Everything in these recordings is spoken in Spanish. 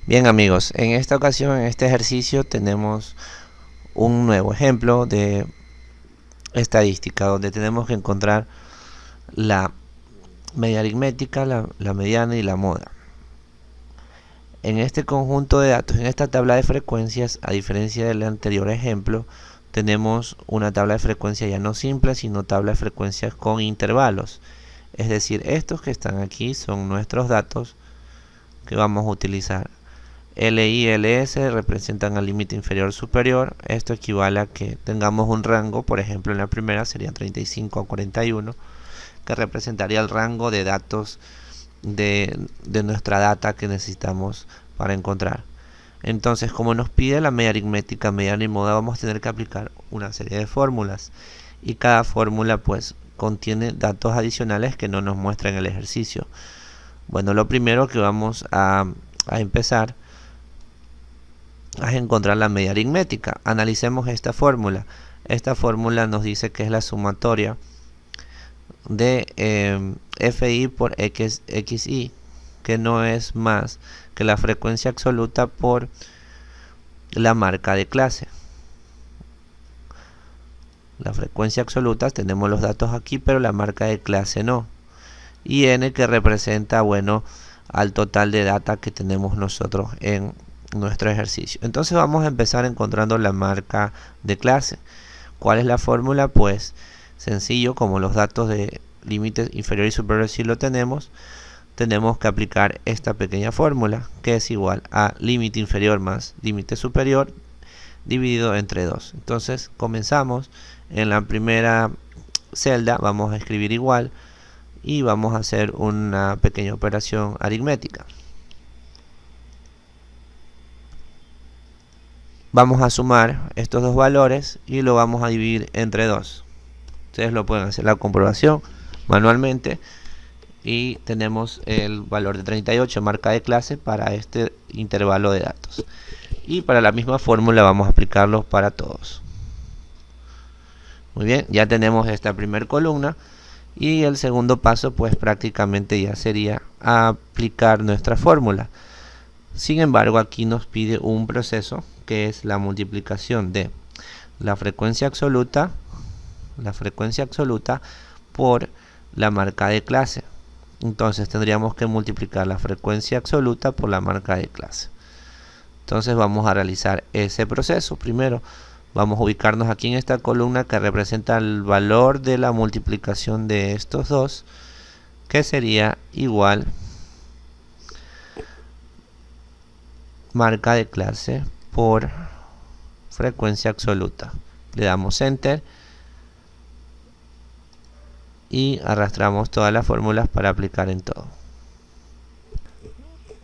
Bien amigos, en esta ocasión, en este ejercicio, tenemos un nuevo ejemplo de estadística donde tenemos que encontrar la media aritmética, la mediana y la moda. En este conjunto de datos, en esta tabla de frecuencias, a diferencia del anterior ejemplo, tenemos una tabla de frecuencias ya no simple, sino tabla de frecuencias con intervalos. Es decir, estos que están aquí son nuestros datos que vamos a utilizar. L y LS representan al límite inferior superior. Esto equivale a que tengamos un rango, por ejemplo en la primera sería 35 a 41, que representaría el rango de datos de nuestra data que necesitamos para encontrar. Entonces, como nos pide la media aritmética, mediana y moda, vamos a tener que aplicar una serie de fórmulas, y cada fórmula pues contiene datos adicionales que no nos muestra en el ejercicio. Bueno, lo primero que vamos a empezar es encontrar la media aritmética. Analicemos esta fórmula. Esta fórmula nos dice que es la sumatoria de FI por XI, que no es más que la frecuencia absoluta por la marca de clase. La frecuencia absoluta, tenemos los datos aquí, pero la marca de clase no. Y N, que representa, bueno, al total de data que tenemos nosotros en nuestro ejercicio. Entonces vamos a empezar encontrando la marca de clase. ¿Cuál es la fórmula? Pues sencillo, como los datos de límites inferior y superior sí lo tenemos que aplicar esta pequeña fórmula, que es igual a límite inferior más límite superior dividido entre 2. Entonces comenzamos en la primera celda, vamos a escribir igual y vamos a hacer una pequeña operación aritmética. Vamos a sumar estos dos valores y lo vamos a dividir entre 2. Ustedes lo pueden hacer la comprobación manualmente. Y tenemos el valor de 38, marca de clase, para este intervalo de datos. Y para la misma fórmula vamos a aplicarlo para todos. Muy bien, ya tenemos esta primera columna. Y el segundo paso pues prácticamente ya sería aplicar nuestra fórmula. Sin embargo, aquí nos pide un proceso que es la multiplicación de la frecuencia absoluta por la marca de clase. Entonces tendríamos que multiplicar la frecuencia absoluta por la marca de clase. Entonces vamos a realizar ese proceso. Primero vamos a ubicarnos aquí en esta columna que representa el valor de la multiplicación de estos dos, que sería igual marca de clase por frecuencia absoluta. Le damos enter y arrastramos todas las fórmulas para aplicar en todo.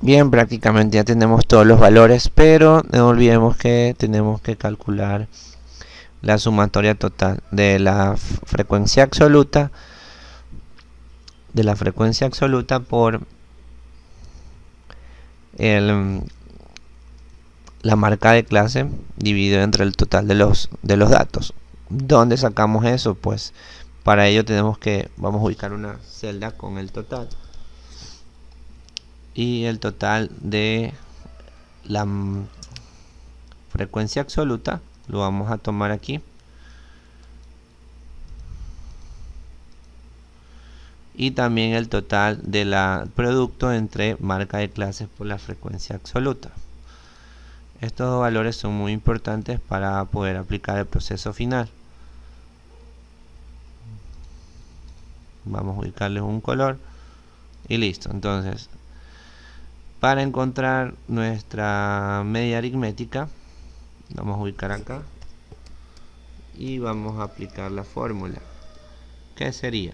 Bien, prácticamente ya tenemos todos los valores, pero no olvidemos que tenemos que calcular la sumatoria total de la frecuencia absoluta por la marca de clase dividido entre el total de los datos. ¿Dónde sacamos eso? Pues para ello vamos a ubicar una celda con el total. Y el total de la frecuencia absoluta lo vamos a tomar aquí. Y también el total de la producto entre marca de clases por la frecuencia absoluta. Estos dos valores son muy importantes para poder aplicar el proceso final. Vamos a ubicarles un color y listo. Entonces, para encontrar nuestra media aritmética, vamos a ubicar acá y vamos a aplicar la fórmula, que sería,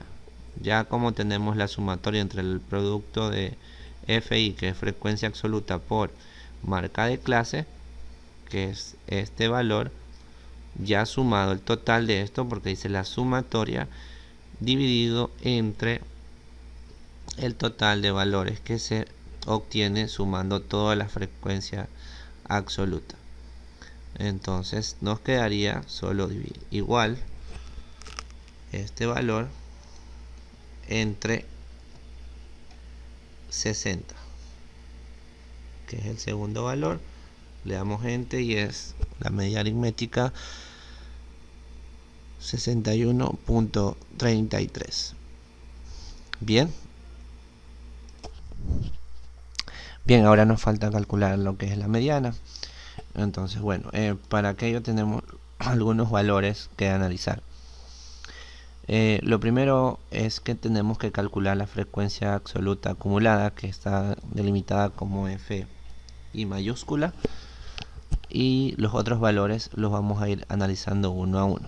ya como tenemos la sumatoria entre el producto de FI, que es frecuencia absoluta, por marca de clase, que es este valor, ya sumado el total de esto, porque dice la sumatoria, dividido entre el total de valores que se obtiene sumando toda la frecuencia absoluta. Entonces nos quedaría solo dividir igual este valor entre 60, que es el segundo valor, le damos enter y es la medida aritmética 61.33. Bien. Bien, ahora nos falta calcular lo que es la mediana. Entonces, bueno, para aquello tenemos algunos valores que analizar. Lo primero es que tenemos que calcular la frecuencia absoluta acumulada, que está delimitada como F y mayúscula, y los otros valores los vamos a ir analizando uno a uno.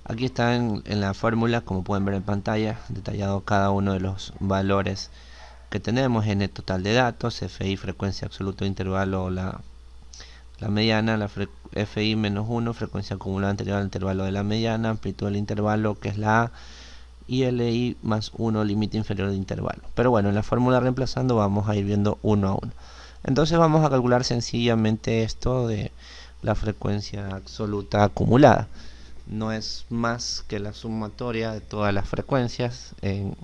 Aquí está en la fórmula, como pueden ver en pantalla, detallado cada uno de los valores que tenemos en el total de datos: FI, frecuencia absoluta de intervalo, la mediana, la FI menos 1, frecuencia acumulada anterior al intervalo de la mediana, amplitud del intervalo, que es la A, y LI más 1, límite inferior del intervalo. Pero bueno, en la fórmula reemplazando vamos a ir viendo uno a uno. Entonces vamos a calcular sencillamente esto de la frecuencia absoluta acumulada. No es más que la sumatoria de todas las frecuencias en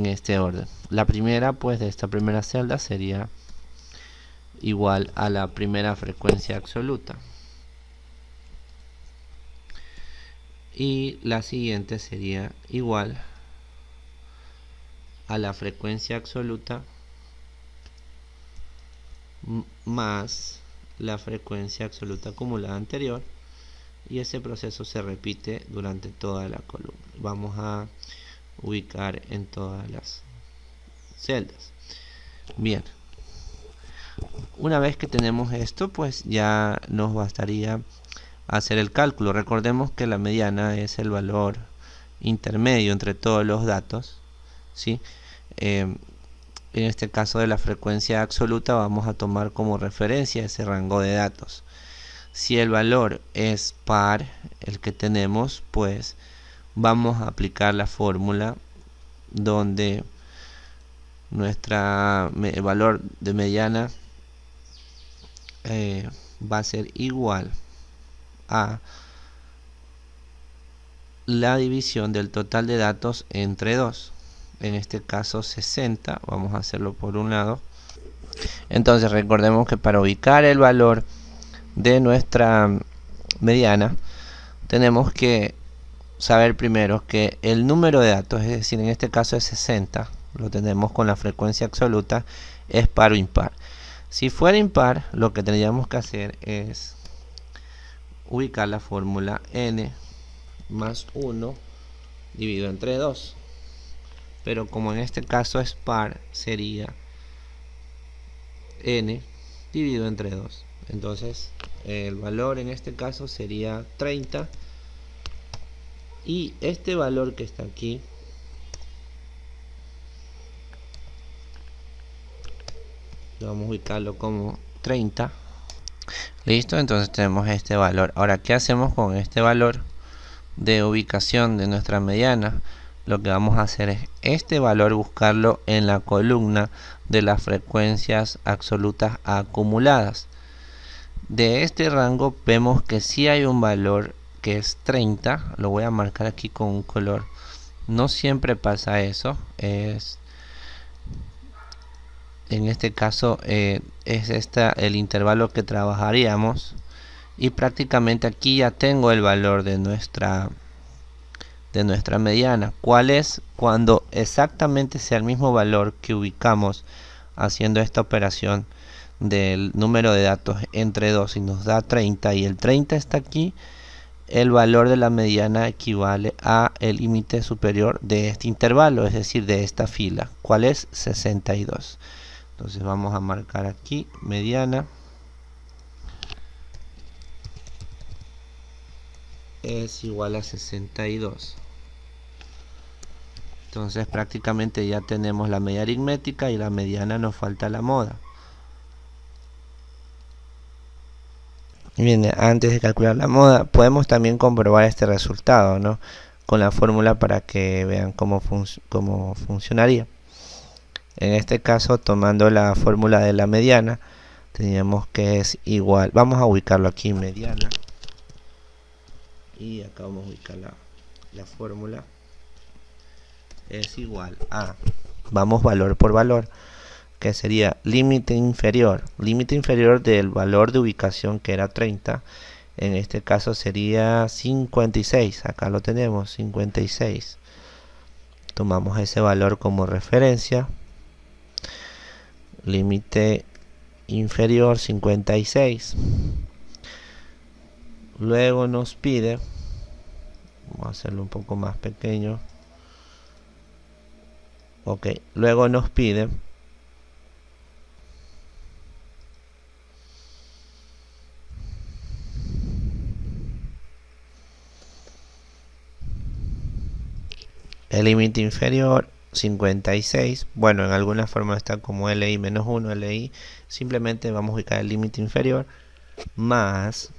este orden. La primera, pues, de esta primera celda sería igual a la primera frecuencia absoluta, y la siguiente sería igual a la frecuencia absoluta más la frecuencia absoluta acumulada anterior, y ese proceso se repite durante toda la columna. Vamos a ubicar en todas las celdas. Bien, una vez que tenemos esto, pues ya nos bastaría hacer el cálculo. Recordemos que la mediana es el valor intermedio entre todos los datos, ¿sí? En este caso de la frecuencia absoluta vamos a tomar como referencia ese rango de datos. Si el valor es par, el que tenemos, pues vamos a aplicar la fórmula donde el valor de mediana va a ser igual a la división del total de datos entre 2. En este caso 60, vamos a hacerlo por un lado. Entonces recordemos que para ubicar el valor de nuestra mediana tenemos que saber primero que el número de datos, es decir, en este caso es 60, lo tenemos con la frecuencia absoluta, es par o impar. Si fuera impar, lo que tendríamos que hacer es ubicar la fórmula n más 1 dividido entre 2, pero como en este caso es par, sería n dividido entre 2. Entonces el valor en este caso sería 30, y este valor que está aquí vamos a ubicarlo como 30. Listo, entonces tenemos este valor. Ahora, ¿qué hacemos con este valor de ubicación de nuestra mediana? Lo que vamos a hacer es este valor buscarlo en la columna de las frecuencias absolutas acumuladas. De este rango vemos que sí hay un valor que es 30, lo voy a marcar aquí con un color. No siempre pasa eso, en este caso es el intervalo que trabajaríamos, y prácticamente aquí ya tengo el valor de nuestra mediana. ¿Cuál es? Cuando exactamente sea el mismo valor que ubicamos haciendo esta operación del número de datos entre 2 y nos da 30, y el 30 está aquí, el valor de la mediana equivale a el límite superior de este intervalo, es decir, de esta fila. ¿Cuál es? 62. Entonces vamos a marcar aquí mediana es igual a 62. Entonces prácticamente ya tenemos la media aritmética y la mediana, nos falta la moda. Bien, antes de calcular la moda podemos también comprobar este resultado, ¿no?, con la fórmula para que vean cómo funcionaría. En este caso, tomando la fórmula de la mediana, teníamos que es igual, vamos a ubicarlo aquí, mediana, y acá vamos a ubicar la fórmula, es igual a, vamos valor por valor, que sería límite inferior del valor de ubicación que era 30. En este caso sería 56. Acá lo tenemos, 56. Tomamos ese valor como referencia. Límite inferior 56. Luego nos pide, vamos a hacerlo un poco más pequeño. Ok, luego nos pide el límite inferior 56. Bueno, en alguna forma está como LI menos 1, LI. Simplemente vamos a ubicar el límite inferior más.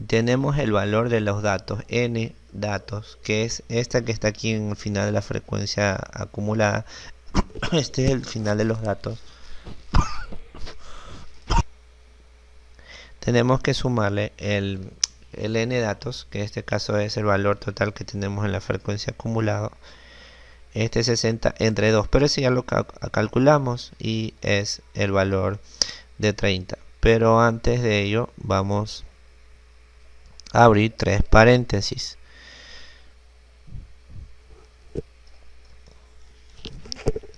Tenemos el valor de los datos, n datos, que es esta que está aquí en el final de la frecuencia acumulada. Este es el final de los datos. Tenemos que sumarle el n datos, que en este caso es el valor total que tenemos en la frecuencia acumulada. Este 60 entre 2, pero ese ya lo calculamos y es el valor de 30. Pero antes de ello vamos a abrir 3 paréntesis.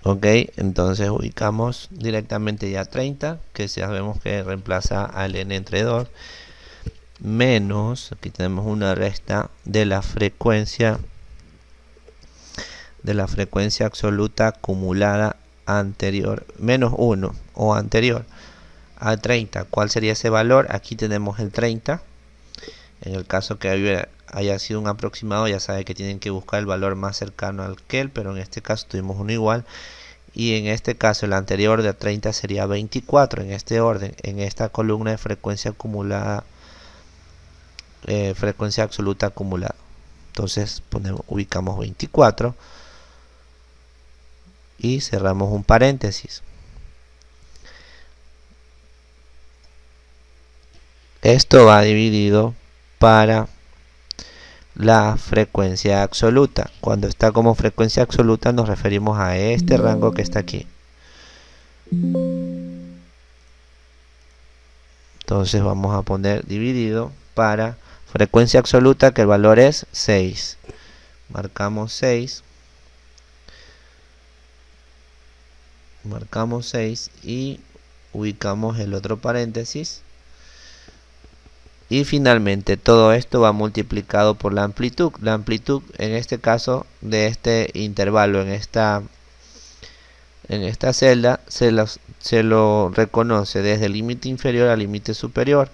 Ok, entonces ubicamos directamente ya 30, que sabemos que reemplaza al n entre 2, menos, aquí tenemos una resta de la frecuencia absoluta acumulada anterior, menos 1 o anterior a 30. ¿Cuál sería ese valor? Aquí tenemos el 30. En el caso que haya sido un aproximado, ya sabe que tienen que buscar el valor más cercano al que, pero en este caso tuvimos uno igual. Y en este caso el anterior de 30 sería 24 en este orden, en esta columna de frecuencia acumulada, frecuencia absoluta acumulada. Entonces ubicamos 24 y cerramos un paréntesis. Esto va dividido para la frecuencia absoluta. Cuando está como frecuencia absoluta nos referimos a este rango que está aquí. Entonces vamos a poner dividido para frecuencia absoluta, que el valor es 6. Marcamos 6. Marcamos 6 y ubicamos el otro paréntesis. Y finalmente todo esto va multiplicado por la amplitud. La amplitud en este caso de este intervalo en esta celda se lo reconoce desde el límite inferior al límite superior,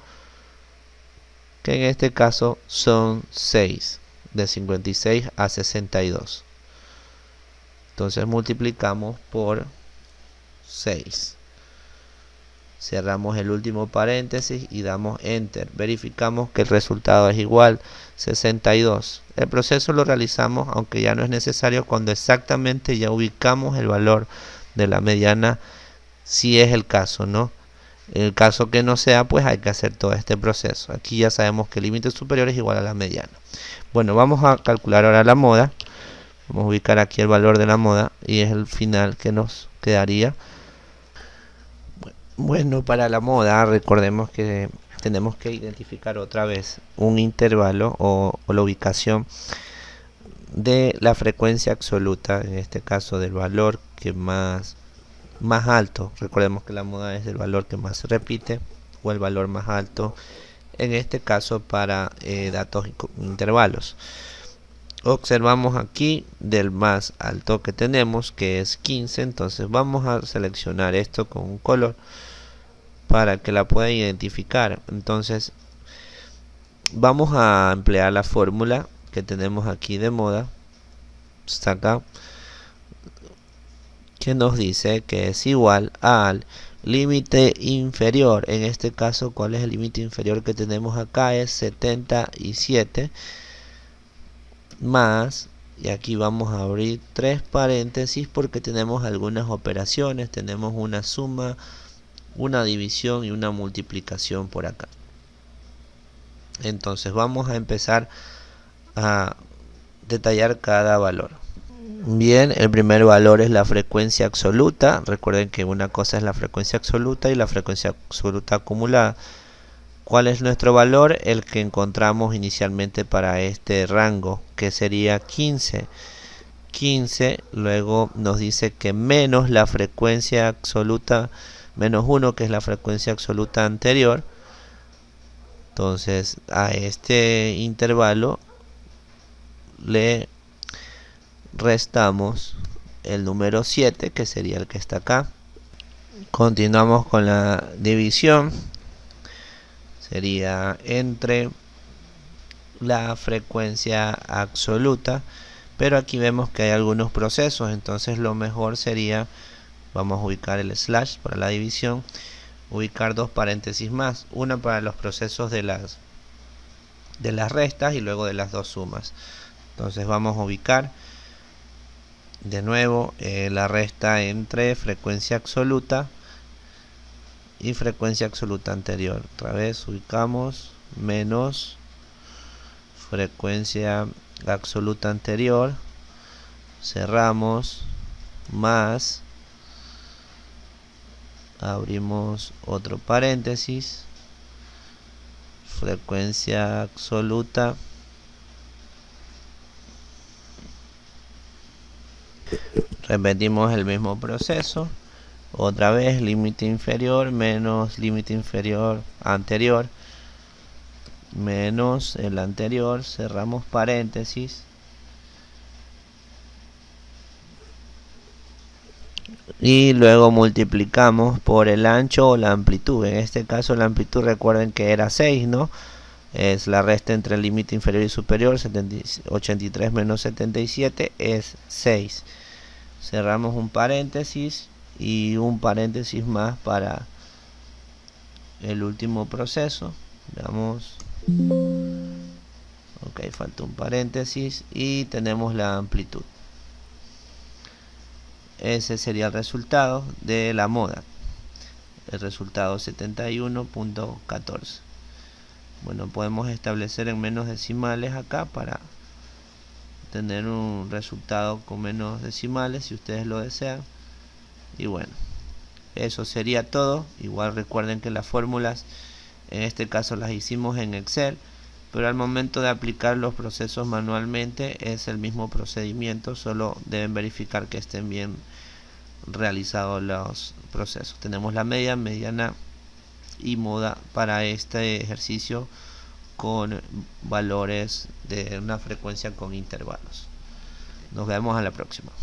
que en este caso son 6, de 56 a 62. Entonces multiplicamos por 6. Cerramos el último paréntesis y damos enter. Verificamos que el resultado es igual, 62. El proceso lo realizamos, aunque ya no es necesario, cuando exactamente ya ubicamos el valor de la mediana, si es el caso, ¿no? En el caso que no sea, pues hay que hacer todo este proceso. Aquí ya sabemos que el límite superior es igual a la mediana. Bueno, vamos a calcular ahora la moda. Vamos a ubicar aquí el valor de la moda y es el final que nos quedaría. Bueno, para la moda recordemos que tenemos que identificar otra vez un intervalo o la ubicación de la frecuencia absoluta, en este caso del valor que más alto. Recordemos que la moda es el valor que más se repite o el valor más alto, en este caso para datos intervalos. Observamos aquí del más alto que tenemos, que es 15. Entonces vamos a seleccionar esto con un color para que la pueda identificar. Entonces vamos a emplear la fórmula que tenemos aquí de moda, está acá, que nos dice que es igual al límite inferior. En este caso, ¿cuál es el límite inferior que tenemos acá? Es 77 más, y aquí vamos a abrir 3 paréntesis porque tenemos algunas operaciones, tenemos una suma, una división y una multiplicación por acá. Entonces vamos a empezar a detallar cada valor. Bien, el primer valor es la frecuencia absoluta. Recuerden que una cosa es la frecuencia absoluta y la frecuencia absoluta acumulada. ¿Cuál es nuestro valor? El que encontramos inicialmente para este rango, que sería 15. 15, luego nos dice que menos la frecuencia absoluta, menos 1, que es la frecuencia absoluta anterior. Entonces a este intervalo le restamos el número 7, que sería el que está acá. Continuamos con la división. Sería entre la frecuencia absoluta, pero aquí vemos que hay algunos procesos, entonces lo mejor sería, vamos a ubicar el slash para la división, ubicar dos paréntesis más, una para los procesos de las restas y luego de las dos sumas. Entonces vamos a ubicar de nuevo la resta entre frecuencia absoluta y frecuencia absoluta anterior. Otra vez ubicamos menos frecuencia absoluta anterior, cerramos, más, abrimos otro paréntesis, frecuencia absoluta repetimos el mismo proceso, otra vez límite inferior menos límite inferior anterior menos el anterior, cerramos paréntesis y luego multiplicamos por el ancho o la amplitud. En este caso la amplitud, recuerden que era 6, ¿no? Es la resta entre el límite inferior y superior, 83 menos 77 es 6. Cerramos un paréntesis y un paréntesis más para el último proceso. Veamos. Ok, falta un paréntesis y tenemos la amplitud. Ese sería el resultado de la moda. El resultado 71.14. Bueno, podemos establecer en menos decimales acá para tener un resultado con menos decimales si ustedes lo desean. Y bueno, eso sería todo. Igual recuerden que las fórmulas en este caso las hicimos en Excel, pero al momento de aplicar los procesos manualmente es el mismo procedimiento, solo deben verificar que estén bien realizados los procesos. Tenemos la media, mediana y moda para este ejercicio con valores de una frecuencia con intervalos. Nos vemos a la próxima.